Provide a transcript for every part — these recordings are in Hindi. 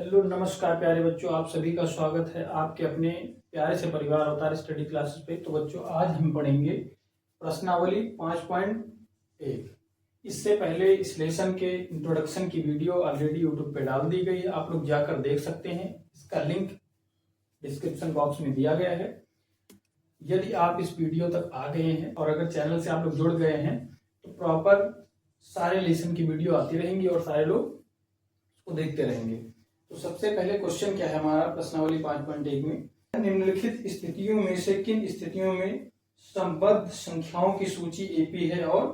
हेलो नमस्कार प्यारे बच्चों, आप सभी का स्वागत है आपके अपने प्यारे से परिवार अवतार स्टडी क्लासेस पे। तो बच्चों, आज हम पढ़ेंगे प्रश्नावली 5.1। इससे पहले इस लेसन के इंट्रोडक्शन की वीडियो ऑलरेडी यूट्यूब पे डाल दी गई है, आप लोग जाकर देख सकते हैं। इसका लिंक डिस्क्रिप्शन बॉक्स में दिया गया है। यदि आप इस वीडियो तक आ गए हैं और अगर चैनल से आप लोग जुड़ गए हैं तो प्रॉपर सारे लेसन की वीडियो आती रहेंगी और सारे लोग उसको देखते रहेंगे। तो सबसे पहले क्वेश्चन क्या है हमारा प्रश्नावली 5.1 में, निम्नलिखित स्थितियों में से किन स्थितियों में संबद्ध संख्याओं की सूची एपी है और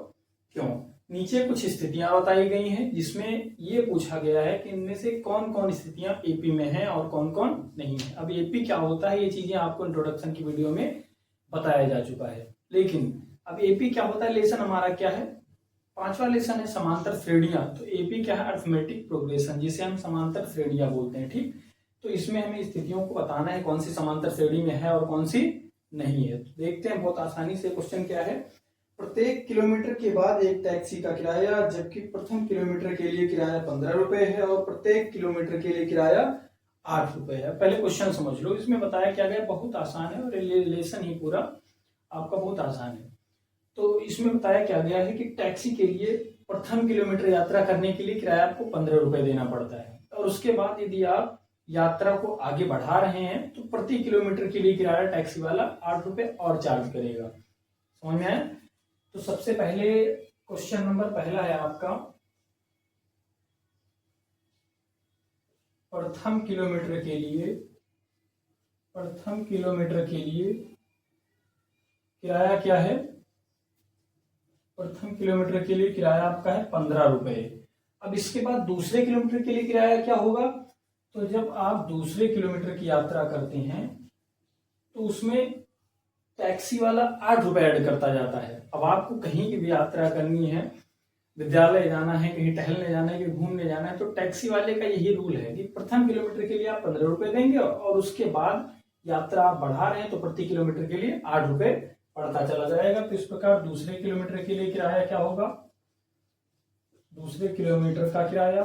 क्यों। नीचे कुछ स्थितियां बताई गई हैं जिसमें ये पूछा गया है कि इनमें से कौन कौन स्थितियां एपी में हैं और कौन कौन नहीं है। अब एपी क्या होता है ये चीजें आपको इंट्रोडक्शन की वीडियो में बताया जा चुका है, लेकिन अब एपी क्या होता है, लेसन हमारा क्या है, पांचवा लेसन है समांतर श्रेणियां। तो एपी क्या है, अरिथमेटिक प्रोग्रेशन, जिसे हम समांतर श्रेणियां बोलते हैं। ठीक, तो इसमें हमें स्थितियों को बताना है कौन सी समांतर श्रेणी में है और कौन सी नहीं है। तो देखते हैं बहुत आसानी से। क्वेश्चन क्या है, प्रत्येक किलोमीटर के बाद एक टैक्सी का किराया, जबकि प्रथम किलोमीटर के लिए किराया 15 रुपए है और प्रत्येक किलोमीटर के लिए किराया 8 रुपए है। पहले क्वेश्चन समझ लो, इसमें बताया क्या गया, बहुत आसान है और रिलेशन ही पूरा आपका बहुत आसान है। तो इसमें बताया क्या गया है कि टैक्सी के लिए प्रथम किलोमीटर यात्रा करने के लिए किराया आपको 15 रुपए देना पड़ता है, और उसके बाद यदि आप यात्रा को आगे बढ़ा रहे हैं तो प्रति किलोमीटर के लिए किराया टैक्सी वाला 8 रुपए और चार्ज करेगा। समझ में आया। तो सबसे पहले क्वेश्चन नंबर पहला है आपका, प्रथम किलोमीटर के लिए किराया क्या है, प्रथम किलोमीटर के लिए किराया आपका है 15 रुपए। अब इसके बाद दूसरे किलोमीटर के लिए किराया क्या होगा, तो जब आप दूसरे किलोमीटर की यात्रा करते हैं तो उसमें टैक्सी वाला 8 रुपए ऐड करता जाता है। अब आपको कहीं की भी यात्रा करनी है, विद्यालय जाना है, कहीं टहलने जाना है, कहीं घूमने जाना है, तो टैक्सी वाले का यही रूल है कि प्रथम किलोमीटर के लिए आप 15 रुपए देंगे और उसके बाद यात्रा आप बढ़ा रहे हैं तो प्रति किलोमीटर के लिए 8 रुपए बढ़ता चला जाएगा। तो इस प्रकार दूसरे किलोमीटर के लिए किराया क्या होगा, दूसरे किलोमीटर का किराया,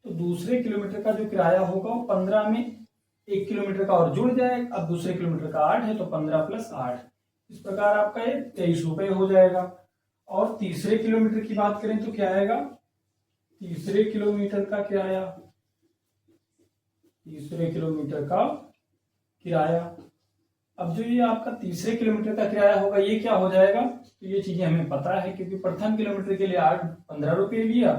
तो दूसरे किलोमीटर का जो किराया होगा वो 15 में 1 किलोमीटर का और जुड़ जाएगा। अब दूसरे किलोमीटर का 8 है तो 15 + 8, इस प्रकार आपका ये 23 रुपए हो जाएगा। और तीसरे किलोमीटर की बात करें तो क्या आएगा, तीसरे किलोमीटर का किराया, तीसरे किलोमीटर का किराया। अब जो ये आपका तीसरे किलोमीटर का किराया होगा ये क्या हो जाएगा, तो ये चीजें हमें पता है क्योंकि प्रथम किलोमीटर के लिए 15 रुपये लिया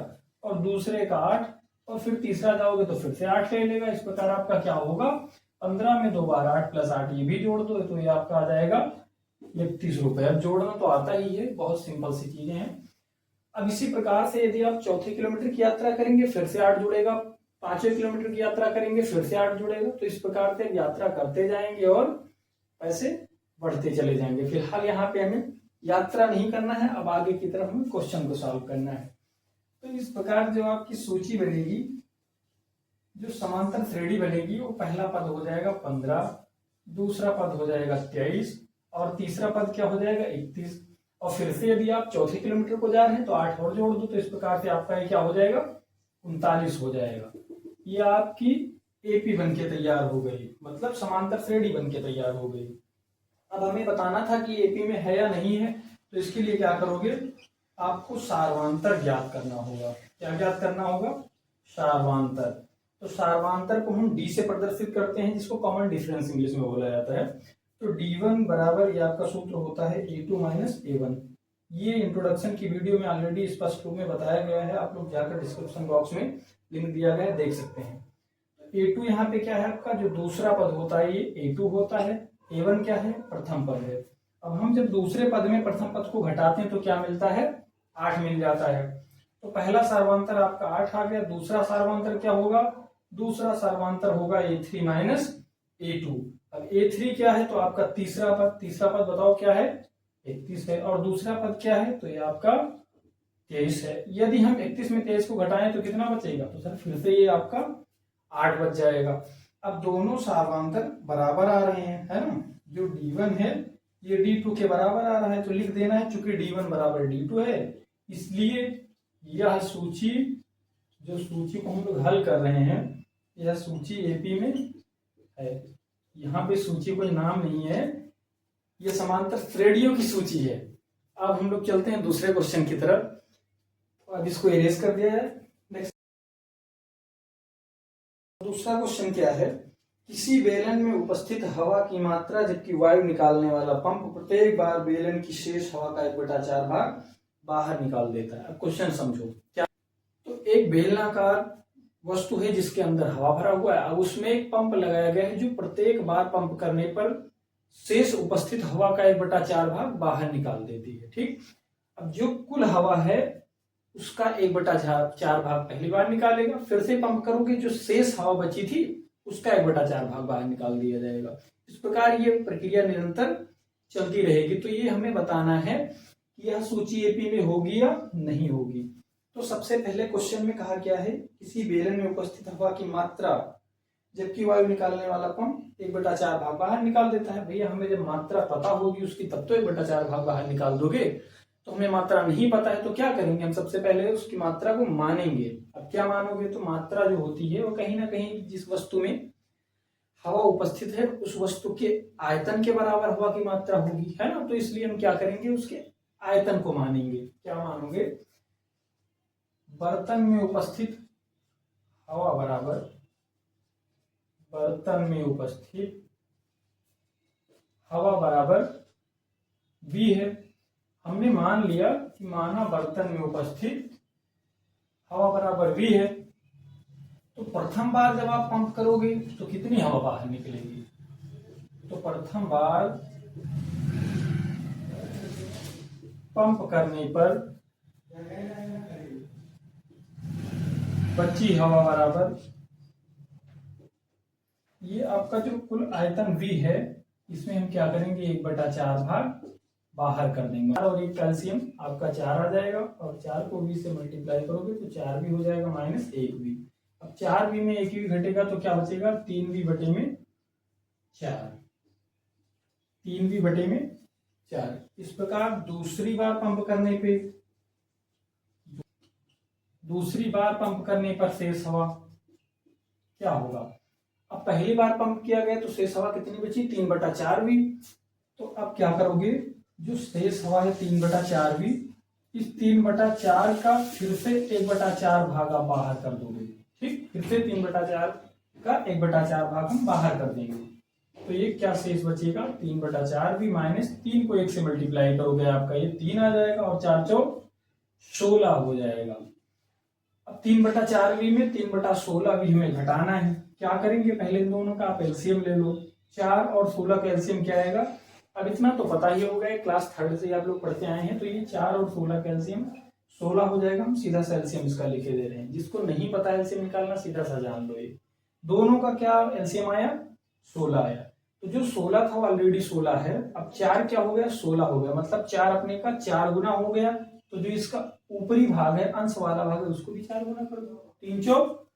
और दूसरे का 8 और फिर तीसरा जाओगे तो फिर से 8 ले लेगा। इस प्रकार आपका क्या होगा, 15 में 2 बार 8 + 8 ये भी जोड़ दो तो ये आपका आ जाएगा 31 रुपए। अब जोड़ना तो आता ही है, बहुत सिंपल सी चीजें हैं। अब इसी प्रकार से यदि आप चौथे किलोमीटर की यात्रा करेंगे फिर से 8 जुड़ेगा, पांचवें किलोमीटर की यात्रा करेंगे फिर से 8 जुड़ेगा। तो इस प्रकार से यात्रा करते जाएंगे और पैसे बढ़ते चले जाएंगे। फिलहाल यहाँ पे हमें यात्रा नहीं करना है, अब आगे की तरफ हमें क्वेश्चन को सॉल्व करना है। तो इस प्रकार जो आपकी सूची बनेगी, जो समांतर श्रेणी बनेगी, वो पहला पद हो जाएगा 15, दूसरा पद हो जाएगा 23 और तीसरा पद क्या हो जाएगा 31। और फिर से यदि आप चौथे किलोमीटर को जा रहे हैं तो 8 और जोड़ दो तो इस प्रकार से आपका ये क्या हो जाएगा 39 हो जाएगा। ये आपकी एपी बन के तैयार हो गई, मतलब समांतर श्रेणी बन के तैयार हो गई। अब हमें बताना था कि एपी में है या नहीं है, तो इसके लिए क्या करोगे, आपको सार्वांतर ज्ञात करना होगा। क्या ज्ञात करना होगा, सार्वांतर। तो सार्वांतर को हम डी से प्रदर्शित करते हैं, जिसको कॉमन डिफरेंस इंग्लिश में बोला जाता है। तो D1 बराबर, ये आपका सूत्र होता है A2 - A1। ये इंट्रोडक्शन की वीडियो में ऑलरेडी स्पष्ट रूप में बताया गया है, आप लोग जाकर डिस्क्रिप्शन बॉक्स में लिंक दिया गया है, देख सकते हैं। A2 यहाँ पे क्या है आपका, जो दूसरा पद होता है ये A2 होता है, A1 क्या है, प्रथम पद है। अब हम जब दूसरे पद में प्रथम पद को घटाते हैं तो क्या मिलता है, 8 मिल जाता है। तो पहला सार्वांतर आपका 8 आ गया। दूसरा सार्वांतर क्या होगा, दूसरा सार्वांतर होगा A3 - A2। अब A3 क्या है, तो आपका तीसरा पद बताओ क्या है, 31 है। और दूसरा पद क्या है, तो ये आपका 23 है। यदि हम 31 में 23 को घटाएं तो कितना बचेगा, तो सर फिर से ये आपका 8 बच जाएगा। अब दोनों सार्वांतर बराबर आ रहे हैं, है ना। जो D1 है ये D2 के बराबर आ रहा है, तो लिख देना है, चूंकि D1 बराबर D2 है इसलिए यह सूची जो सूची को हम लोग हल कर रहे हैं, यह सूची एपी में है। यहाँ पे सूची कोई नाम नहीं है, यह समांतर श्रेणियों की सूची है। अब हम लोग चलते हैं दूसरे क्वेश्चन की तरफ। तो अब इसको इरेज कर दिया जाए। नेक्स्ट दूसरा क्वेश्चन क्या है, किसी बेलन में उपस्थित हवा की मात्रा जबकि वायु निकालने वाला पंप प्रत्येक बार बेलन की शेष हवा का 1/4 भाग बाहर निकाल देता है। अब क्वेश्चन समझो क्या। तो एक बेलनाकार वस्तु है जिसके अंदर हवा भरा हुआ है। अब उसमें एक पंप लगाया गया है जो प्रत्येक बार पंप करने पर शेष उपस्थित हवा का 1/4 भाग बाहर निकाल देती है। ठीक, अब जो कुल हवा है उसका 1/4 भाग पहली बार निकालेगा, फिर से पंप करोगे, जो शेष हवा बची थी उसका 1/4 भाग बाहर निकाल दिया जाएगा। इस प्रकार ये प्रक्रिया निरंतर चलती रहेगी। तो ये हमें बताना है कि यह सूची एपी में होगी या नहीं होगी। तो सबसे पहले क्वेश्चन में कहा क्या है, किसी बेलन में उपस्थित हवा की मात्रा जबकि वायु निकालने वाला पंप 1/4 भाग बाहर निकाल देता है। भैया हमें जब मात्रा पता होगी उसकी तब तो 1/4 भाग बाहर निकाल दोगे। तो हमें मात्रा नहीं पता है तो क्या करेंगे, हम सबसे पहले उसकी मात्रा को मानेंगे। अब क्या मानोगे, तो मात्रा जो होती है वो कहीं ना कहीं जिस वस्तु में हवा उपस्थित है उस वस्तु के आयतन के बराबर हवा की मात्रा होगी, है ना। तो इसलिए हम क्या करेंगे, उसके आयतन को मानेंगे। क्या मानोगे, बर्तन में उपस्थित हवा बराबर बर्तन में उपस्थित हवा बराबर V है। हमने मान लिया कि माना बर्तन में उपस्थित हवा बराबर V है। तो प्रथम बार जब आप पंप करोगे तो कितनी हवा बाहर निकलेगी, तो प्रथम बार पंप करने पर बची हवा बराबर, ये आपका जो कुल आयतन V है इसमें हम क्या करेंगे, 1/4 भाग बाहर कर देंगे। और एक कैल्शियम आपका 4 आ जाएगा, और 4 को V से मल्टीप्लाई करोगे तो 4 भी हो जाएगा माइनस 1V। अब 4V में 1V घटेगा तो क्या बचेगा, 3V बटे में 4, 3V बटे में 4। इस प्रकार दूसरी बार पंप करने पर शेष हवा क्या होगा। अब पहली बार पंप किया गया तो शेष हवा कितनी बची, 3/4V। तो अब क्या करोगे, जो शेष हवा है 3/4V, इस 3/4 का फिर से 1/4 भाग आप बाहर कर दोगे। ठीक, फिर से 3/4 का 1/4 भाग हम बाहर कर देंगे। तो ये क्या शेष बचेगा, 3/4V माइनस 3 को 1 से मल्टीप्लाई करोगे आपका ये 3 आ जाएगा, और 4 चौक 16 हो जाएगा। अब 3/4V में 3/16V हमें घटाना है। क्या करेंगे, पहले दोनों का आप एलसीएम ले लो। 4 और 16 का एलसीएम क्या आएगा, अब इतना तो पता ही होगा, क्लास 3rd से आप लोग पढ़ते आए हैं। तो ये 4 और 16 का एलसीएम 16 हो जाएगा। हम सीधा सा एलसीएम इसका लिखे दे रहे हैं। जिसको नहीं पता एलसीएम निकालना सीधा सा जान लो, ये दोनों का क्या एलसीएम आया, 16 आया। तो जो 16 था वो ऑलरेडी 16 है। अब 4 क्या हो गया, 16 हो गया, मतलब 4 अपने का 4 गुना हो गया। तो जो इसका ऊपरी भाग है, अंश वाला भाग है, उसको भी 4 गुना कर दो, 3 चौक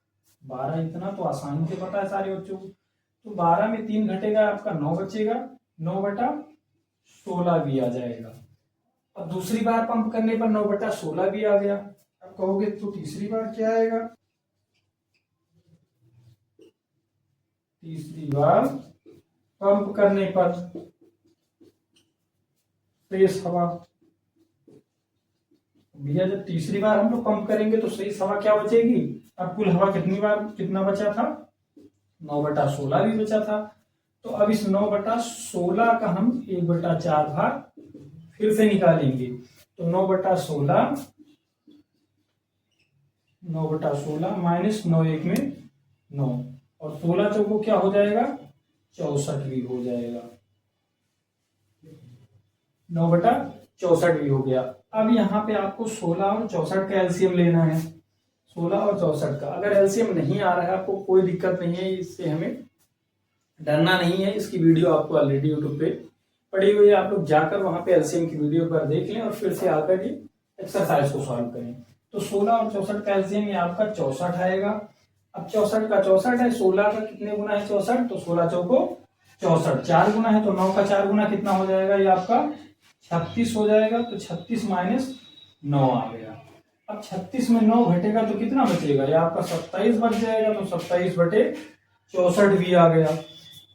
12। इतना तो आसानी से पता है सारे बच्चों को। तो 12 में 3 घटेगा, आपका 9 बचेगा, 9/16 भी आ जाएगा। अब दूसरी बार पंप करने पर 9/16 भी आ गया। अब कहोगे तो तीसरी बार क्या आएगा, तीसरी बार पंप करने पर शेष हवा, भैया जब तीसरी बार हम लोग पंप करेंगे तो शेष हवा क्या बचेगी। अब कुल हवा कितना बचा था, 9/16 भी बचा था। तो अब इस 9/16 का हम 1/4 भाग फिर से निकालेंगे। तो 9/16 माइनस 9 1 में 9, और 16 चौको क्या हो जाएगा, 64 भी हो जाएगा। 9/64 भी हो गया। अब यहाँ पे आपको 16 और 64 का एलसीएम लेना है। 16 और 64 का अगर एलसीएम नहीं आ रहा है आपको, कोई दिक्कत नहीं है, इससे हमें डरना नहीं है। इसकी वीडियो आपको ऑलरेडी यूट्यूब पे पड़ी हुई है, आप लोग जाकर वहां पे एलसीएम की वीडियो पर देख लें और फिर से आकर के एक्सरसाइज को सॉल्व करें। तो 16 और 64 का एलसीएम ये आपका 64 आएगा। अब 64 का 64 है, 16 का कितने गुना है 64, तो 16 चौको 64, 4 गुना है, तो 9 का 4 गुना कितना हो जाएगा, ये आपका 36 हो जाएगा। तो 36 माइनस 9 आ गया। अब 36 में 9 घटेगा तो कितना बचेगा, ये आपका 27 बच जाएगा, तो 27/64 आ गया।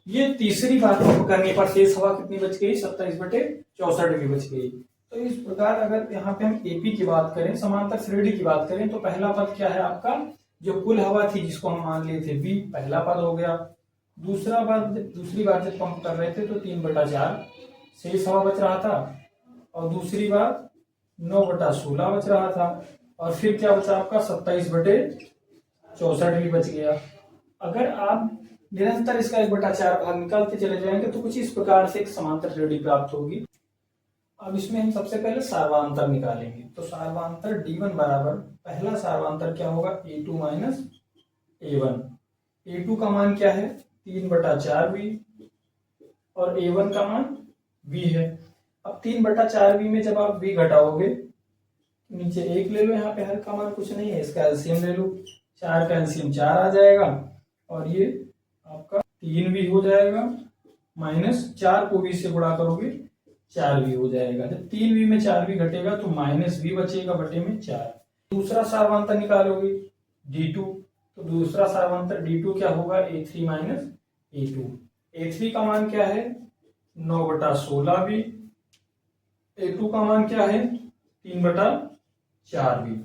ये तीसरी बार करने पर शेष हवा कितनी बच गई, 27/64 बच गई। तो इस प्रकार अगर यहाँ पे हम एपी की बात करें, समांतर श्रेणी की बात करें, तो पहला पद क्या है आपका, जो कुल हवा थी जिसको हम मान लिए थे बी, पहला पद हो गया। दूसरी बार जब पंप कर रहे थे तो 3/4 शेष हवा बच रहा था, और दूसरी बार 9/16 बच रहा था, और फिर क्या बचा आपका 27/64 भी बच गया। अगर आप निरंतर इसका 1/4 भाग निकालते चले जाएंगे तो कुछ इस प्रकार से एक समांतर श्रेणी प्राप्त होगी। अब इसमें हम सबसे पहले सार्वांतर निकालेंगे, तो सार्वांतर D1 बराबर, पहला सार्वांतर क्या होगा, A2 माइनस A1। A2 का मान क्या है 3/4V, और A1 का मान V है। अब 3/4V में जब आप V घटाओगे, नीचे 1 ले लो, यहाँ पे हर का मान कुछ नहीं है, इसका एलसीएम ले लो, 4 का एलसीएम 4 आ जाएगा, और ये आपका 3V हो जाएगा, माइनस 4 को V से गुणा करोगे 4V हो जाएगा। जब 3V में 4V घटेगा तो -V बचेगा बटे में 4। दूसरा सार्वंतर निकालोगे D2, तो दूसरा सार्वंतर D2 क्या होगा, A3 माइनस A2। A3 का मान क्या है 9/16V, A2 का मान क्या है 3/4V।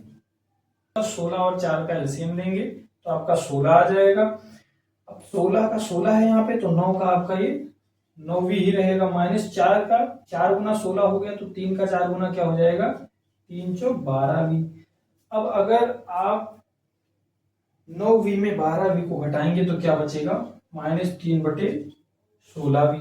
16 और 4 का एलसीएम लेंगे तो आपका 16 आ जाएगा। अब 16 का 16 है यहाँ पे, तो 9 का आपका ये 9V ही रहेगा, माइनस 4 का 4 गुना 16 हो गया, तो 3 का 4 गुना क्या हो जाएगा, 3 चौक 12V। अब अगर आप 9V में 12V को घटाएंगे तो क्या बचेगा, -3/16V।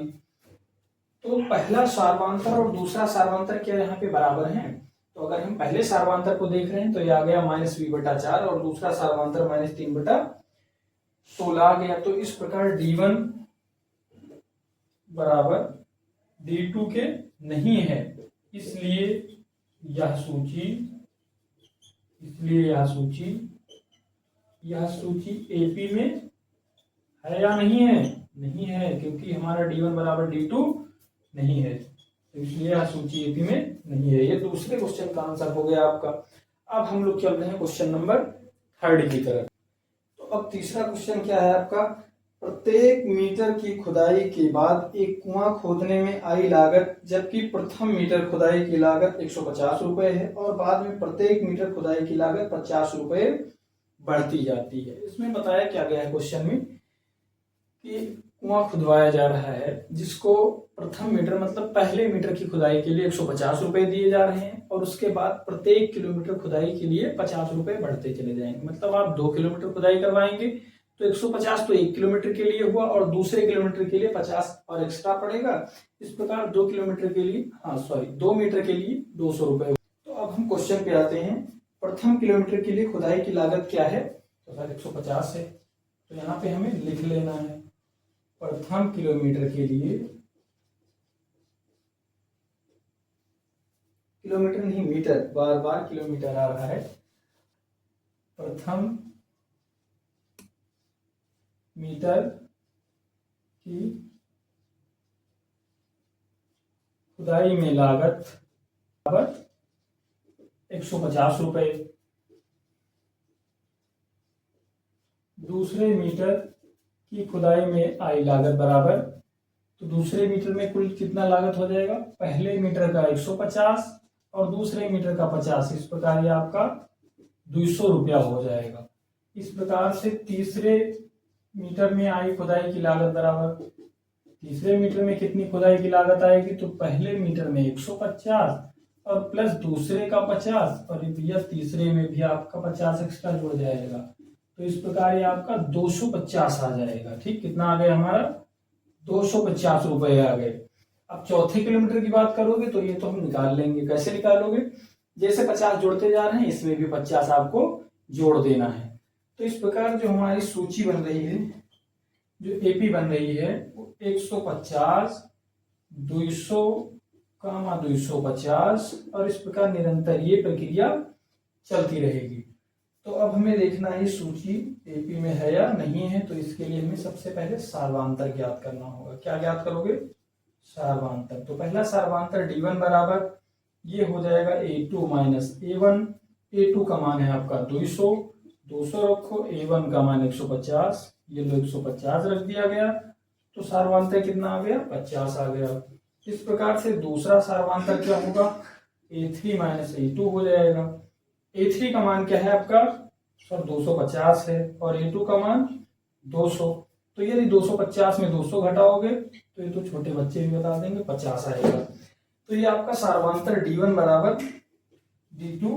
तो पहला सार्वांतर और दूसरा सार्वांतर क्या यहाँ पे बराबर हैं, तो अगर हम पहले सार्वांतर को देख रहे हैं तो ये आ गया -V/4, और दूसरा सार्वांतर -3/16 आ गया। तो इस प्रकार D1 बराबर D2 के नहीं है, इसलिए यह सूची एपी में है या नहीं है, नहीं है, क्योंकि हमारा D1 बराबर D2 नहीं है, तो इसलिए यह सूची एपी में नहीं है। ये दूसरे क्वेश्चन का आंसर हो गया आपका। अब हम लोग चल रहे हैं क्वेश्चन नंबर 3 की तरफ। तो अब तीसरा क्वेश्चन क्या है आपका, प्रत्येक मीटर की खुदाई के बाद एक कुआं खोदने में आई लागत, जबकि प्रथम मीटर खुदाई की लागत 150 रुपए है, और बाद में प्रत्येक मीटर खुदाई की लागत 50 रुपए बढ़ती जाती है। इसमें बताया क्या गया है क्वेश्चन में कि कुआं खुदवाया जा रहा है, जिसको प्रथम मीटर मतलब पहले मीटर की खुदाई के लिए 150 रुपए दिए जा रहे हैं, और उसके बाद प्रत्येक किलोमीटर खुदाई के लिए 50 रुपए बढ़ते चले जाएंगे। मतलब आप 2 किलोमीटर खुदाई करवाएंगे तो 150 तो 1 किलोमीटर के लिए हुआ, और दूसरे किलोमीटर के लिए 50 और एक्स्ट्रा पड़ेगा। इस प्रकार 2 किलोमीटर के लिए 2 मीटर के लिए 200 रुपए। तो अब हम क्वेश्चन पे आते हैं। प्रथम किलोमीटर के लिए खुदाई की लागत क्या है, तो सर 150 है, तो यहाँ पे हमें लिख लेना है प्रथम किलोमीटर के लिए, किलोमीटर नहीं मीटर, बार बार किलोमीटर आ रहा है, प्रथम मीटर की खुदाई में लागत 150 रुपए। दूसरे मीटर की खुदाई में आई लागत बराबर, तो दूसरे मीटर में कुल कितना लागत हो जाएगा, पहले मीटर का 150 और दूसरे मीटर का 50, इस प्रकार ये आपका 200 रुपया हो जाएगा। इस प्रकार से तीसरे मीटर में आई खुदाई की लागत बराबर, तीसरे मीटर में कितनी खुदाई की लागत आएगी, तो पहले मीटर में 150 और प्लस दूसरे का 50, और यह तीसरे में भी आपका 50 एक्स्ट्रा जुड़ जाएगा, तो इस प्रकार ये आपका 250 आ जाएगा। ठीक, कितना आ गया हमारा 250 रुपए आ गए। अब चौथे किलोमीटर की बात करोगे तो ये तो हम निकाल लेंगे, कैसे निकालोगे, जैसे 50 जोड़ते जा रहे हैं इसमें भी 50 आपको जोड़ देना है। तो इस प्रकार जो हमारी सूची बन रही है, जो एपी बन रही है, वो 150, 200, 250, और इस प्रकार निरंतर ये प्रक्रिया चलती रहेगी। तो अब हमें देखना है सूची एपी में है या नहीं है, तो इसके लिए हमें सबसे पहले सार्वांतर ज्ञात करना होगा। क्या ज्ञात करोगे, सार्वांतर। तो पहला सार्वांतर D1 बराबर ये हो जाएगा A2 माइनस A1, A2 का मान है आपका 200, 200 रखो, A1 का मान 150, ये लो 150 रख दिया गया, तो सार्वधारिक कितना आ गया, 50 आ गया। इस प्रकार से दूसरा सार्वधारिक क्या होगा, A3 माइनस A2 हो जाएगा। A3 का मान क्या है आपका, सर 250 है, और A2 का मान 200। तो यदि 250 में 200 घटाओगे तो ये तो छोटे बच्चे भी बता देंगे 50 आएगा। तो ये आपका सार्वधारिक D1 बराबर D2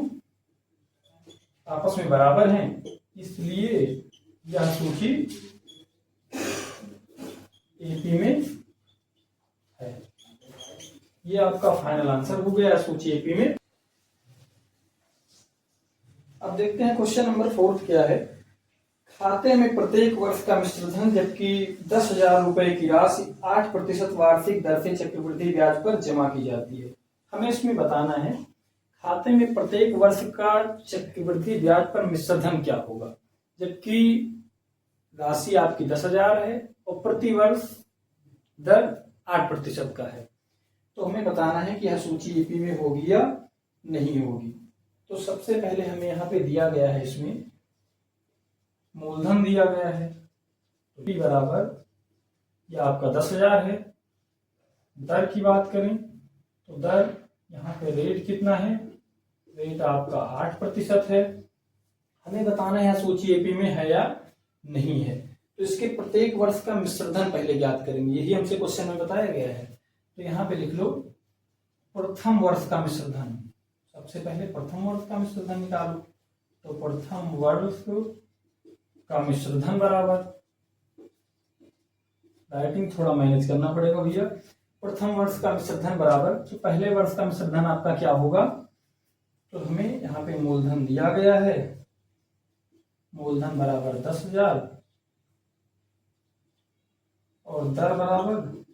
आपस में बराबर हैं, इसलिए यह सूची एपी में है। ये आपका फाइनल आंसर हो गया सूची एपी में। अब देखते हैं क्वेश्चन नंबर 4 क्या है। खाते में प्रत्येक वर्ष का मिश्र धन जबकि 10,000 रुपए की राशि 8% वार्षिक दर से चक्रवृद्धि ब्याज पर जमा की जाती है। हमें इसमें बताना है खाते में प्रत्येक वर्ष का चक्रवृद्धि ब्याज पर मिश्र धन क्या होगा, जबकि राशि आपकी 10,000 है और प्रति वर्ष दर 8% का है। तो हमें बताना है कि यह सूची एपी में होगी या नहीं होगी। तो सबसे पहले हमें यहाँ पे दिया गया है, इसमें मूलधन दिया गया है, तो P बराबर यह आपका 10,000 है। दर की बात करें तो दर यहाँ पे रेट कितना है, रेट आपका 8% है। हमें बताना है सूची एपी में है या नहीं है। तो इसके प्रत्येक वर्ष का मिश्र धन पहले ज्ञात करेंगे, यही हमसे क्वेश्चन में बताया गया है। तो यहाँ पे लिख लो प्रथम वर्ष का मिश्र धन। सबसे पहले प्रथम वर्ष का मिश्र धन निकालो, तो प्रथम वर्ष का मिश्र धन बराबर, राइटिंग थोड़ा मैनेज करना पड़ेगा भैया। प्रथम वर्ष का मिश्र धन बराबर, तो पहले वर्ष का मिश्र धन आपका क्या होगा, तो हमें यहाँ पे मूलधन दिया गया है, मूलधन बराबर 10,000 और दर बराबर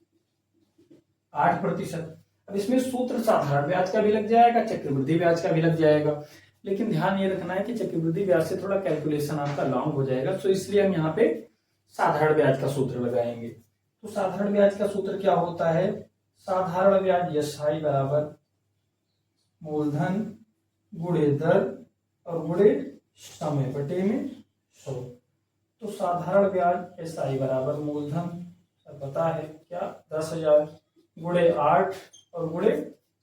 8%। अब इसमें सूत्र साधारण ब्याज का भी लग जाएगा, चक्रवृद्धि ब्याज का भी लग जाएगा, लेकिन ध्यान ये रखना है कि चक्रवृद्धि ब्याज से थोड़ा कैलकुलेशन आपका लॉन्ग हो जाएगा, तो इसलिए हम यहाँ पे साधारण ब्याज का सूत्र लगाएंगे। तो साधारण ब्याज का सूत्र क्या होता है, साधारण ब्याज SI बराबर मूलधन गुणे दर और गुणे समय बटे में 100। तो साधारण ब्याज SI बराबर मूलधन पता है क्या 10,000 गुणे 8 और गुणे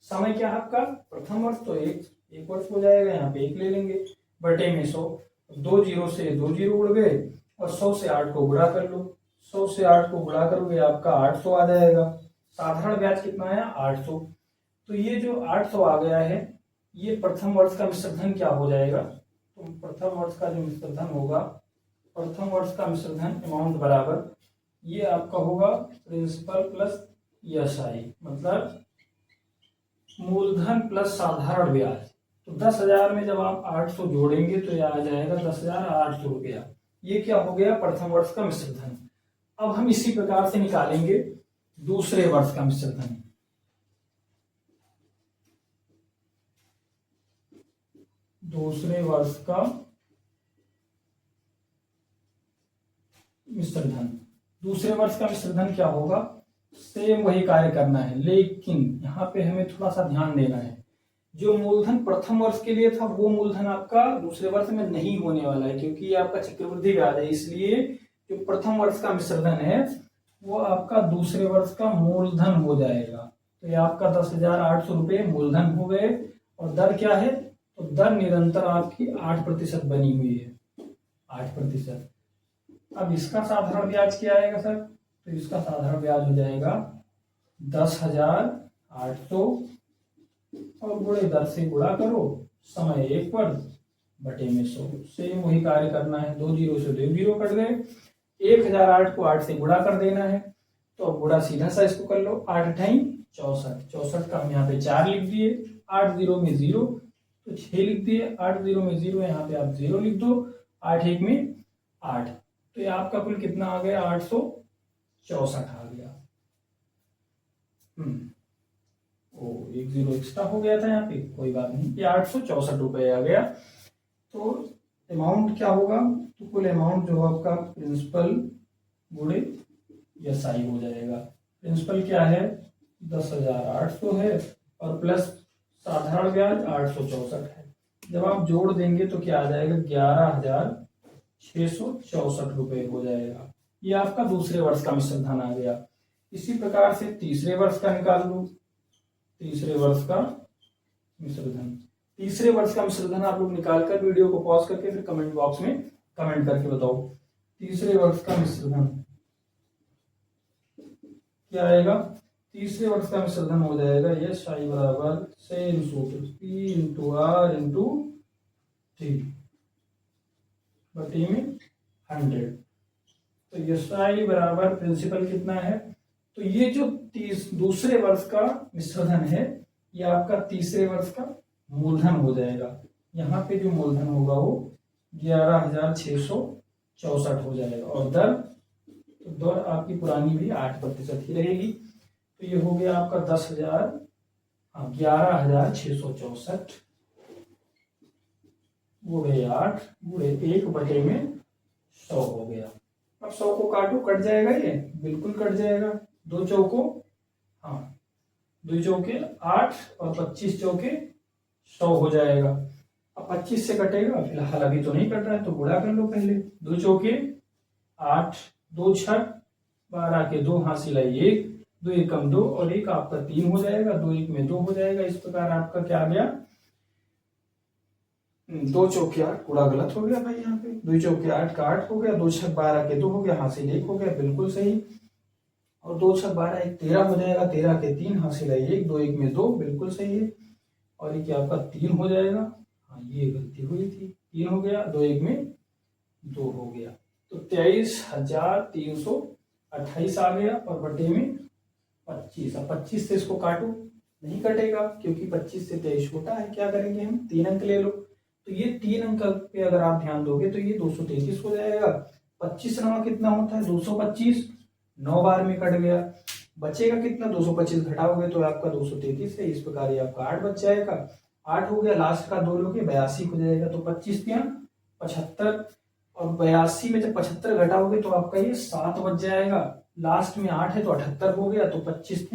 समय क्या है आपका प्रथम वर्ष, तो एक वर्ष हो जाएगा, यहाँ पे 1 ले लेंगे, बटे में 100। 2 जीरो से 2 जीरो उड़ गए और 100 से 8 को गुणा कर लो, 100 से 8 को गुणा करोगे आपका 800 आ जाएगा। साधारण ब्याज कितना आया 800। तो ये जो 800 आ गया है, ये प्रथम वर्ष का मिश्र धन क्या हो जाएगा, तो प्रथम वर्ष का जो मिश्र धन होगा, प्रथम वर्ष का मिश्र धन अमाउंट बराबर ये आपका होगा प्रिंसिपल प्लस SI, मतलब मूलधन प्लस साधारण ब्याज। तो 10,000 में जब आप 800 जोड़ेंगे तो यह आ जाएगा 10,800 रुपया। ये क्या हो गया प्रथम वर्ष का मिश्र धन। अब हम इसी प्रकार से निकालेंगे दूसरे वर्ष का मिश्र धन। दूसरे वर्ष का मिश्र धन, दूसरे वर्ष का मिश्र धन क्या होगा, सेम वही कार्य करना है, लेकिन यहाँ पे हमें थोड़ा सा ध्यान देना है। जो मूलधन प्रथम वर्ष के लिए था वो मूलधन आपका दूसरे वर्ष में नहीं होने वाला है, क्योंकि ये आपका चक्रवृद्धि ब्याज है, इसलिए जो प्रथम वर्ष का मिश्र धन है वो आपका दूसरे वर्ष का मूलधन हो जाएगा। तो ये आपका 10,800 रुपये मूलधन हो गए, और दर क्या है, तो दर निरंतर आपकी 8% बनी हुई है, 8%। अब इसका साधारण ब्याज क्या आएगा सर, तो इसका साधारण ब्याज हो जाएगा 10,800 और गुणे दर से गुणा करो, समय 1 पर बटे में 100। सेम वही कार्य करना है, 2 जीरो से 2 जीरो कट गए, 1,008 को 8 से गुणा कर देना है। तो अब गुणा सीधा सा इसको कर लो, 8 अठाई 64, 64 का हम यहाँ पे 4 लिख दिए, 8 जीरो में 0 तो 6 लिख दिए, 8 जीरो में 0 यहाँ पे आप 0 लिख दो, 8 1 में 8, तो ये आपका कुल कितना आ गया 864 आ गया। ओ 1 जीरो एक्स्ट्रा हो गया था यहाँ पे, कोई बात नहीं, ये 864 रुपये आ गया। तो अमाउंट क्या होगा, तो कुल अमाउंट जो आपका प्रिंसिपल गुणे SI हो जाएगा। प्रिंसिपल क्या है 10,800 है और प्लस साधारण ब्याज 864 है, जब आप जोड़ देंगे तो क्या आ जाएगा, 11,664 रुपये हो जाएगा। ये आपका दूसरे वर्ष का मिश्र धन आ गया। इसी प्रकार से तीसरे वर्ष का निकाल लो, तीसरे वर्ष का मिश्र धन। तीसरे वर्ष का मिश्र धन आप लोग निकाल कर वीडियो को पॉज करके फिर कमेंट बॉक्स में कमेंट करके बताओ। तीसरे वर्ष का मिश्र धन क्या आएगा, तीसरे वर्ष का मिश्र धन हो जाएगा यस आई बराबर सेम सूत्र P इंटू आर इंटू 3 बटे में 100। तो यस आई बराबर प्रिंसिपल कितना है, तो ये जो दूसरे वर्ष का मिश्र धन है ये आपका तीसरे वर्ष का मूलधन हो जाएगा। यहाँ पे जो मूलधन होगा वो 11,664 हो जाएगा और दर आपकी पुरानी भी 8% ही रहेगी। तो ये हो गया आपका 11,664 गुणे 8 गुणे 1 बटे में 100 हो गया। अब 100 को काटो, कट जाएगा, ये बिल्कुल कट जाएगा। 2 चौको 2 चौके 8 और 25 चौके 100 हो जाएगा। अब 25 से कटेगा, फिलहाल अभी तो नहीं कट रहा है तो गुणा कर लो पहले। 2 चौके 8, 2 छक 12 के 2 हासिल है 1, 2 एकम 2 और 1 आपका 3 हो जाएगा। 2 1 में 2 हो जाएगा। इस प्रकार आपका क्या आ गया, 2 चौके 8, गुणा गलत हो गया भाई यहाँ पे। 2 चौके 8 का 8 हो गया, 2 छक 12 के 2 हो गया, हासिल 1 हो गया, बिल्कुल सही। और 2 छक 12 1 13 हो जाएगा, 13 के 3 हासिल है 1, 2 1 में 2, बिल्कुल सही है। और ये क्या आपका 3 हो जाएगा, हाँ ये गलती हुई थी, 3 हो गया, 2 1 में 2 हो गया। तो 23,328 आ गया और बटे में 25। अब 25 से इसको काटो, नहीं कटेगा क्योंकि 25 से 23 छोटा है। क्या करेंगे हम, 3 अंक ले लो। तो ये 3 अंक पे अगर आप ध्यान दोगे तो ये 233 हो जाएगा। 25 9 कितना होता है, 225, 9 बार में कट गया, बचेगा कितना, 225 घटाओगे तो आपका 233 है। इस प्रकार ये आपका 8 बच जाएगा। 8 हो गया, लास्ट का 2 लोगे 82 हो जाएगा। तो 25 या 75 और 82 में जब 75 घटाओगे तो आपका ये 7 बच जाएगा। लास्ट में 8 है तो 78 हो गया। तो 25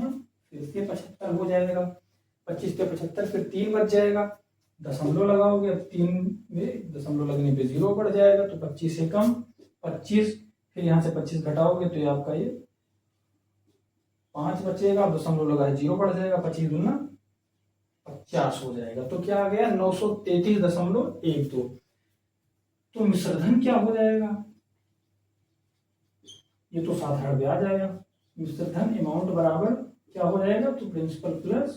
फिर से 75 हो जाएगा। 25 के 75 फिर 3 बच जाएगा। दशमलव लगाओगे, अब 3 में दशमलव लगने पे 0 बढ़ जाएगा। तो 25 से कम 25, फिर यहाँ से 25 घटाओगे तो ये आपका ये 5 बचेगा, दशमलव लगाए 0 बढ़ जाएगा, 25 दूना 50 हो जाएगा। तो क्या आ गया, 933.12। तो मिश्रधन क्या हो जाएगा, ये तो साधारण ब्याज आएगा। मिश्रधन अमाउंट बराबर क्या हो जाएगा, तो प्रिंसिपल प्लस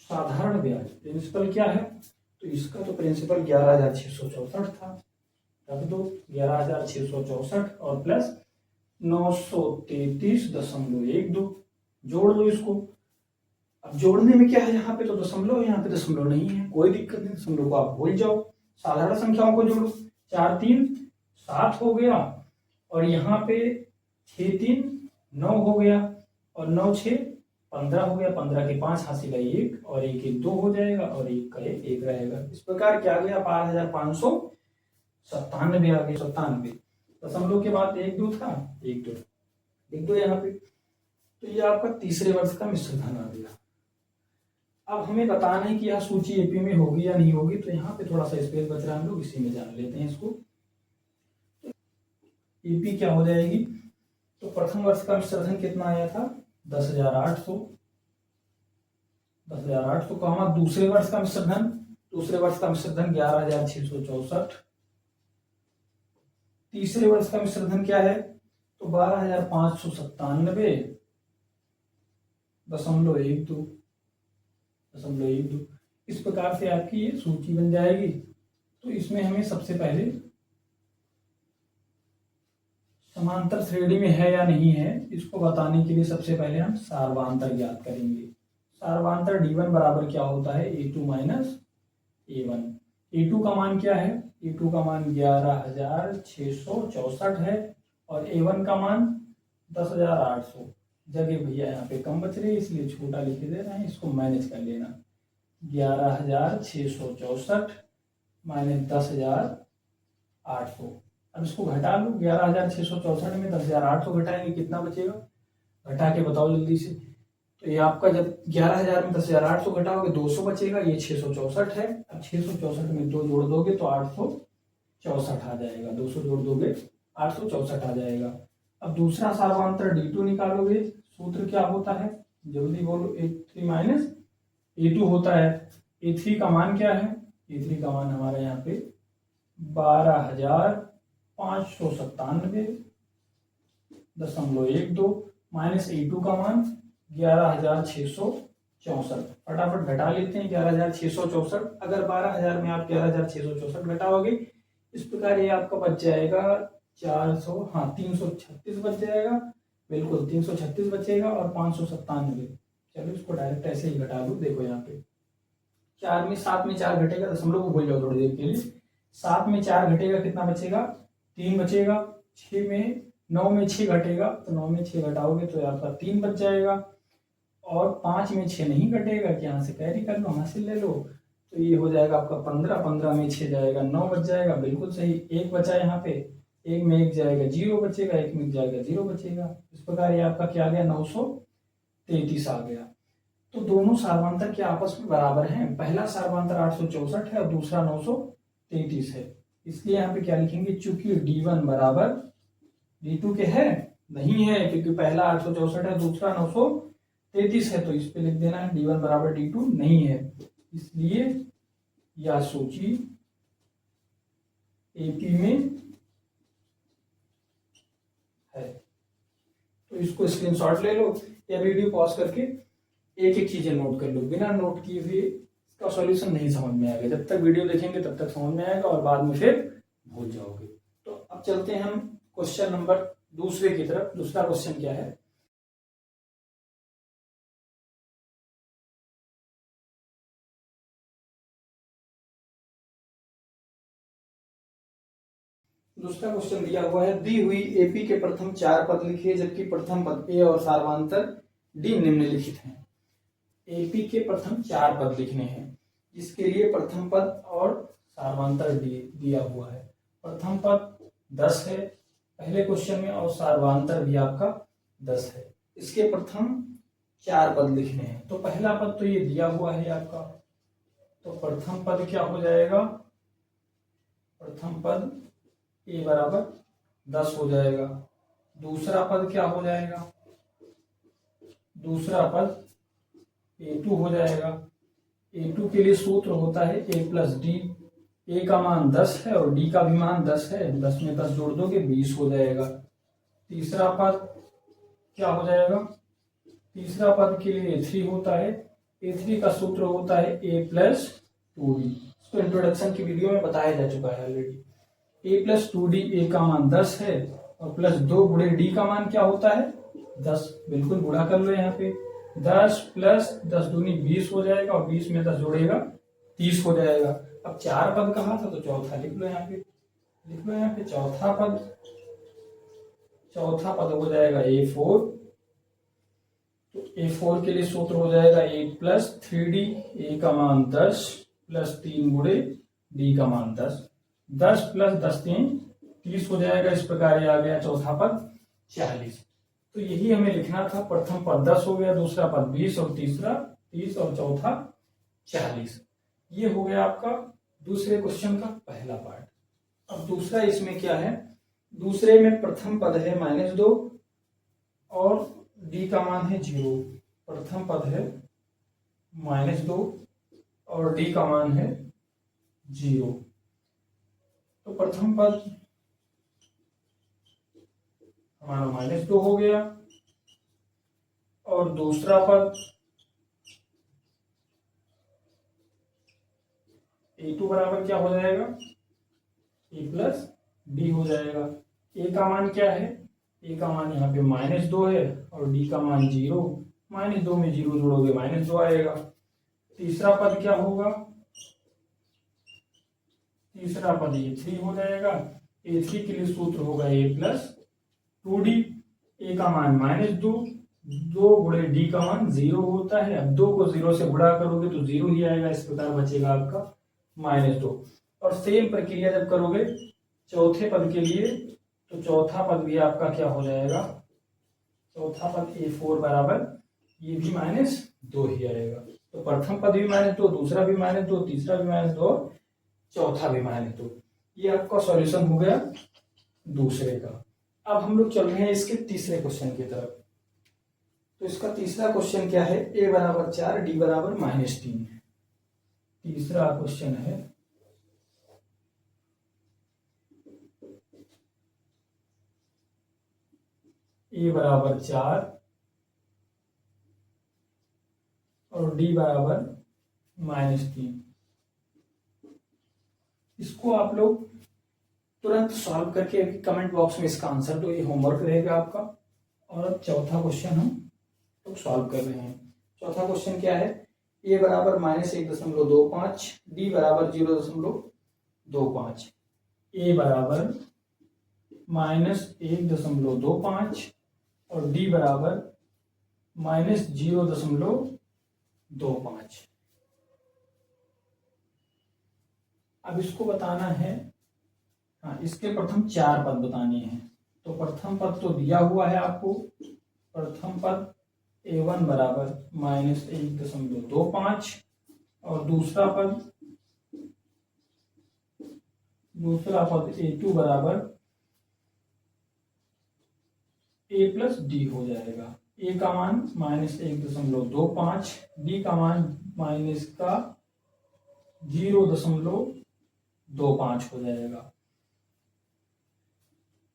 साधारण ब्याज। प्रिंसिपल क्या है, तो इसका तो प्रिंसिपल 11,664 था, रख दो 11,664 और प्लस 933.12 जोड़ लो इसको। अब जोड़ने में क्या है, यहाँ पे तो दशमलव है, यहाँ पे दशमलव नहीं है, कोई दिक्कत नहीं, दशमलव को आप भूल जाओ, साधारण संख्याओं को जोड़ो। 4 3 7 हो गया और यहाँ पे 6 3 9 हो गया और 9 6 15 हो गया। 15 के 5 हासिल है 1 और 1 1 2 हो जाएगा और 1 का 1 रहेगा। इस प्रकार क्या आ गया, 12,597 आ गया। 97 दशमलव के बाद 1 2 था, 1 2 1 2 यहाँ पे। तो ये आपका तीसरे वर्ष का मिश्रधन आ गया। अब हमें बताना है कि यह सूची एपी में होगी या नहीं होगी, तो यहाँ पे थोड़ा सा स्पेस बच रहा है, हम लोग इसी में जान लेते हैं इसको। एपी क्या हो जाएगी, तो प्रथम वर्ष का मिश्रधन कितना आया था, 10,800। 10,800 का हमारा दूसरे वर्ष का मिश्रधन, दूसरे वर्ष का मिश्रधन 11,664। तीसरे वर्ष का मिश्रधन क्या है, तो 12,597.12। इस प्रकार से आपकी ये सूची बन जाएगी। तो इसमें हमें सबसे पहले समांतर श्रेणी में है या नहीं है, इसको बताने के लिए सबसे पहले हम सार्वांतर ज्ञात करेंगे। सार्वांतर D1 बराबर क्या होता है, A2 माइनस A1। A2 का मान क्या है, A2 का मान 11,664 है और A1 का मान 10,800। जगह भैया यहाँ पे कम बच रही है इसलिए छोटा लिख दे रहे हैं, इसको मैनेज कर लेना। 11,664 माइनस 10,800। अब इसको घटा लो, 11,664 में 10,800 घटाएंगे कितना बचेगा, घटा के बताओ जल्दी से। तो तो ये आपका जब 11,000 में 10,800 घटाओगे 200 बचेगा, ये 664 है। अब 664 में 2 जोड़ दोगे तो 864 आ जाएगा, 200 जोड़ दोगे 864 आ जाएगा। अब दूसरा सार्वधातुक D2 निकालोगे, सूत्र क्या होता है जल्दी बोलो, A3 माइनस A2 होता है। A3 का मान क्या है, A3 का मान हमारे यहाँ पे 12,597.12 माइनस A2 का मान 11,664। फटाफट घटा लेते हैं 11,664। अगर 12,000 में आप 11,664 घटाओगे, इस प्रकार ये आपका बच जाएगा 336 बच जाएगा, बिल्कुल 336 बचेगा और 597। चलो इसको डायरेक्ट ऐसे ही घटा लो। देखो यहाँ पे 4 में 7 में 4 घटेगा, दशमलव को भूल जाओ थोड़ी देर के लिए। 7 में 4 घटेगा, कितना बचेगा 3 बचेगा। 6 में 9 में 6 घटेगा, तो 9 में 6 घटाओगे तो आपका 3 बच जाएगा। और 5 में 6 नहीं घटेगा, कि यहाँ से कैरी कर लो, हासिल ले लो, तो ये हो जाएगा आपका 15। 15 में 6 जाएगा, 9 बच जाएगा, बिल्कुल सही। 1 बचा यहाँ पे, 1 में 1 जाएगा 0 बचेगा, 1 में जाएगा 0 बचेगा। इस प्रकार ये आपका क्या आ गया 933 आ गया। तो दोनों सार्वधातुक क्या आपस में बराबर हैं। पहला सार्वधातुक 864 है और दूसरा 933 है। इसलिए यहाँ पे क्या लिखेंगे, चूंकि D1 बराबर D2 के है नहीं है, क्योंकि पहला 864 है दूसरा 933 है, तो इस पे लिख देना है D1 बराबर D2 नहीं है। इसलिए यह सूची AP में है। तो इसको स्क्रीनशॉट ले लो या वीडियो पॉज करके एक एक चीजें नोट कर लो। बिना नोट किए हुए इसका सॉल्यूशन नहीं समझ में आएगा। जब तक वीडियो देखेंगे तब तक समझ में आएगा और बाद में फिर भूल जाओगे। तो अब चलते हैं हम क्वेश्चन नंबर दूसरे की तरफ। दूसरा क्वेश्चन क्या है, दूसरा क्वेश्चन दिया हुआ है, दी हुई AP के प्रथम 4 पद लिखिए, जबकि प्रथम पद A और सार्वधातुक D निम्नलिखित हैं। AP के प्रथम 4 पद लिखने हैं, जिसके लिए प्रथम पद और सार्वधातुक D दिया हुआ है। प्रथम पद 10 है पहले क्वेश्चन में, और सार्वधातुक भी आपका 10 है। इसके प्रथम 4 पद लिखने हैं। तो पहला पद तो ये दिया हुआ है आपका, तो प्रथम पद क्या हो जाएगा, प्रथम पद A बराबर 10 हो जाएगा। दूसरा पद क्या हो जाएगा, दूसरा पद A2 हो जाएगा। A2 के लिए सूत्र होता है A प्लस D। A का मान 10 है और D का भी मान 10 है, 10 में 10 जोड़ दोगे 20 हो जाएगा। तीसरा पद क्या हो जाएगा, तीसरा पद के लिए A3 होता है। A3 का सूत्र होता है A प्लस 2D। इसको इंट्रोडक्शन की वीडियो में बताया जा चुका है already. A plus 2D, A का मान 10 है और प्लस 2 गुणे D का मान क्या होता है 10। बिल्कुल गुणा कर लो यहाँ पे, 10 प्लस 10 दूनी 20 हो जाएगा और 20 में 10 जोड़ेगा 30 हो जाएगा। अब 4 पद कहा था, तो चौथा लिख लो यहाँ पे, लिख लो यहाँ पे चौथा पद। चौथा पद हो जाएगा A4। तो A4 के लिए सूत्र हो जाएगा 8 प्लस 3D। A का मान 10 प्लस 3 गुणे D का मान 10। 10 प्लस 10 3 30 हो जाएगा। इस प्रकार ये आ गया चौथा पद 40। तो यही हमें लिखना था। प्रथम पद 10 हो गया, दूसरा पद 20 और तीसरा 30 और चौथा 40। ये हो गया आपका दूसरे क्वेश्चन का पहला पार्ट। अब दूसरा इसमें क्या है, दूसरे में प्रथम पद है -2 और D का मान है 0। प्रथम पद है -2 और D का मान है 0। तो प्रथम पद हमारा -2 हो गया और दूसरा पद A2 बराबर क्या हो जाएगा, A प्लस D हो जाएगा। A का मान क्या है, A का मान यहाँ पे -2 है और D का मान 0। -2 में 0 जोड़ोगे -2 आएगा। तीसरा पद क्या होगा, तीसरा पद A3 हो जाएगा। A3 के लिए सूत्र होगा A प्लस 2D। A का मान -2, 2 गुणे D का मान 0 होता है। अब 2 को 0 से गुणा करोगे तो 0 ही आएगा। इस प्रकार बचेगा आपका -2। और सेम प्रक्रिया जब करोगे चौथे पद के लिए, तो चौथा पद भी आपका क्या हो जाएगा, चौथा पद A4 बराबर ये भी -2 ही आएगा। तो प्रथम पद भी -2, दूसरा भी -2, तीसरा भी -2, चौथा भी -2। ये आपका सॉल्यूशन हो गया दूसरे का। अब हम लोग चल रहे हैं इसके तीसरे क्वेश्चन की तरफ। तो इसका तीसरा क्वेश्चन क्या है, a बराबर 4 d बराबर -3। तीसरा क्वेश्चन है a बराबर 4 और d बराबर -3। इसको आप लोग तुरंत सॉल्व करके अभी कमेंट बॉक्स में इसका आंसर दो, ये होमवर्क रहेगा आपका। और चौथा क्वेश्चन हम लोग सॉल्व कर रहे हैं। चौथा क्वेश्चन क्या है, a बराबर -1.25, d बराबर 0.25। a बराबर -1.25 और d बराबर -0.25। अब इसको बताना है, हाँ, इसके प्रथम 4 पद बताने हैं। तो प्रथम पद तो दिया हुआ है आपको। प्रथम पद a1 बराबर -1.25 और दूसरा पद a2 बराबर a प्लस डी हो जाएगा। a का मान -1.25, d का मान -0.25 हो जाएगा।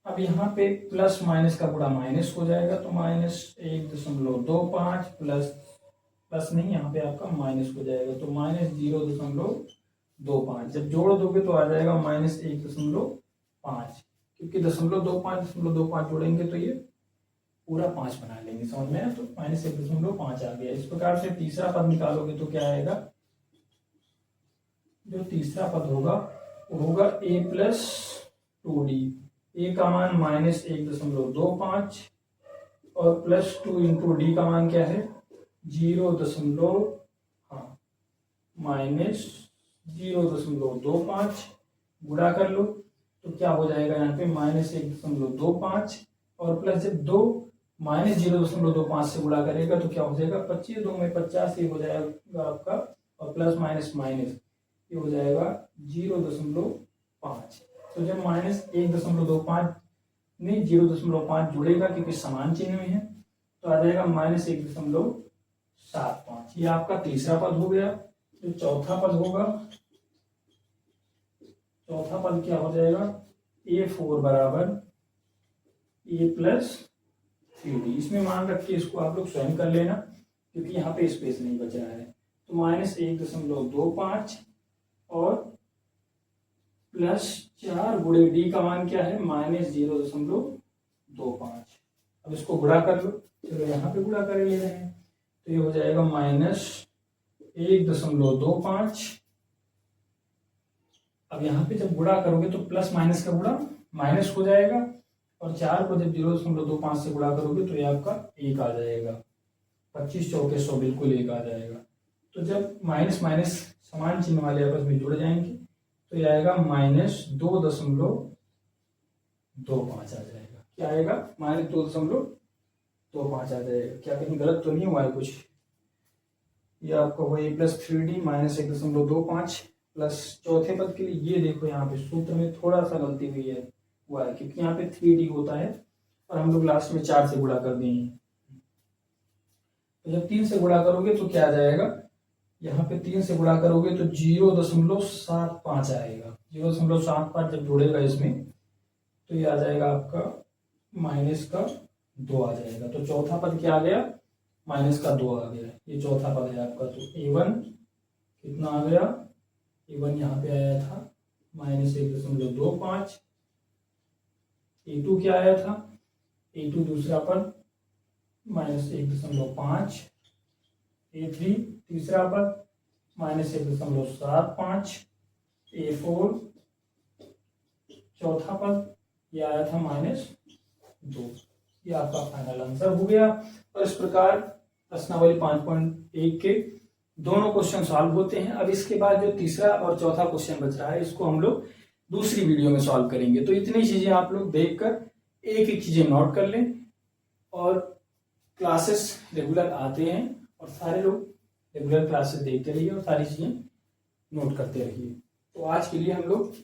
अब यहाँ पे प्लस माइनस का गुणा माइनस हो जाएगा, तो -1.25 प्लस नहीं, यहाँ पे आपका माइनस हो जाएगा, तो -0.25। जब जोड़ दोगे तो आ जाएगा -1.5, क्योंकि 0.25 जोड़ेंगे तो ये पूरा 5 बना लेंगे, समझ में आया। तो -1.5 आ गया। इस प्रकार से तीसरा पद निकालोगे तो क्या आएगा, जो तीसरा पद होगा वो होगा a प्लस 2d। a का मान -1.25 और +2 इंटू डी का मान क्या है, -0.25 गुणा कर लो तो क्या हो जाएगा, यहाँ पे -1.25 और प्लस जब 2 -0.25 से गुणा करेगा तो क्या हो जाएगा, 25, 2 में 50, ये हो जाएगा आपका, और प्लस माइनस माइनस ये हो जाएगा 0.5। तो जब -1.25 नहीं 0.5 जुड़ेगा, क्योंकि समान चिन्ह में है, तो आ जाएगा -1.75। ये आपका तीसरा पद हो गया। जो चौथा पद होगा, चौथा पद क्या हो जाएगा, a4 बराबर a प्लस 3d। इसमें मान रखिए, इसको आप लोग स्वयं कर लेना, क्योंकि यहाँ पे स्पेस नहीं बच रहा है। तो -1.25 और +4 गुणे डी का मान क्या है, -0.25। अब इसको गुणा कर लो, चलो यहाँ पे गुणा कर ले रहे हैं, तो ये हो जाएगा -1.25। अब यहाँ पे जब गुणा करोगे तो प्लस माइनस का गुणा माइनस हो जाएगा, और 4 को जब 0.25 से गुणा करोगे तो ये आपका 1 आ जाएगा। 25 चौके 100, बिल्कुल 1 आ जाएगा। तो जब माइनस माइनस समान चिन्ह वाले आपस में जुड़ जाएंगे तो ये आएगा -2.25 आ जाएगा। क्या आएगा, -2.25 आ जाएगा। क्या कहीं गलत तो नहीं हुआ है कुछ, ये आपका हुआ a+3d -1.25 प्लस चौथे पद के लिए ये देखो, यहाँ पे सूत्र में थोड़ा सा गलती हुई है, हुआ है, क्योंकि यहाँ पे 3d होता है और हम लोग लास्ट में 4 से गुणा कर दिए। तो जब 3 से गुणा करोगे तो क्या आ जाएगा, यहाँ पे 3 से गुणा करोगे तो 0.75 आएगा। 0.75 जब जुड़ेगा इसमें तो ये आ जाएगा आपका -2 आ जाएगा। तो चौथा पद क्या आ गया, -2 आ गया। ये चौथा पद है आपका। तो a1 कितना आ गया, a1 यहाँ पे आया था -1.25। a2 क्या आया था, a2 दूसरा पद -1.5। a3 तीसरा पद -1.75। a4 चौथा पद ये आया था -2। ये आपका फाइनल आंसर हो गया। और इस प्रकार प्रश्नावली 5.1 के दोनों क्वेश्चन सॉल्व होते हैं। अब इसके बाद जो तीसरा और चौथा क्वेश्चन बच रहा है, इसको हम लोग दूसरी वीडियो में सॉल्व करेंगे। तो इतनी चीजें आप लोग देखकर एक एक चीजें नोट कर लें और क्लासेस रेगुलर आते हैं और सारे लोग रेगुलर क्लासेस देखते रहिए और सारी चीज़ें नोट करते रहिए। तो आज के लिए हम लोग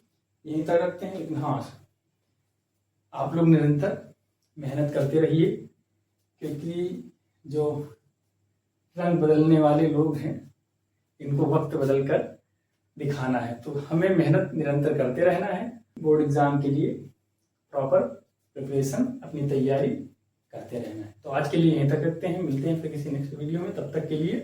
यहीं तक रखते हैं, लेकिन हाँ आप लोग निरंतर मेहनत करते रहिए, क्योंकि जो रंग बदलने वाले लोग हैं इनको वक्त बदल कर दिखाना है। तो हमें मेहनत निरंतर करते रहना है, बोर्ड एग्जाम के लिए प्रॉपर प्रिपरेशन अपनी तैयारी करते रहना है। तो आज के लिए यहीं तक रखते हैं, मिलते हैं फिर किसी नेक्स्ट वीडियो में, तब तक के लिए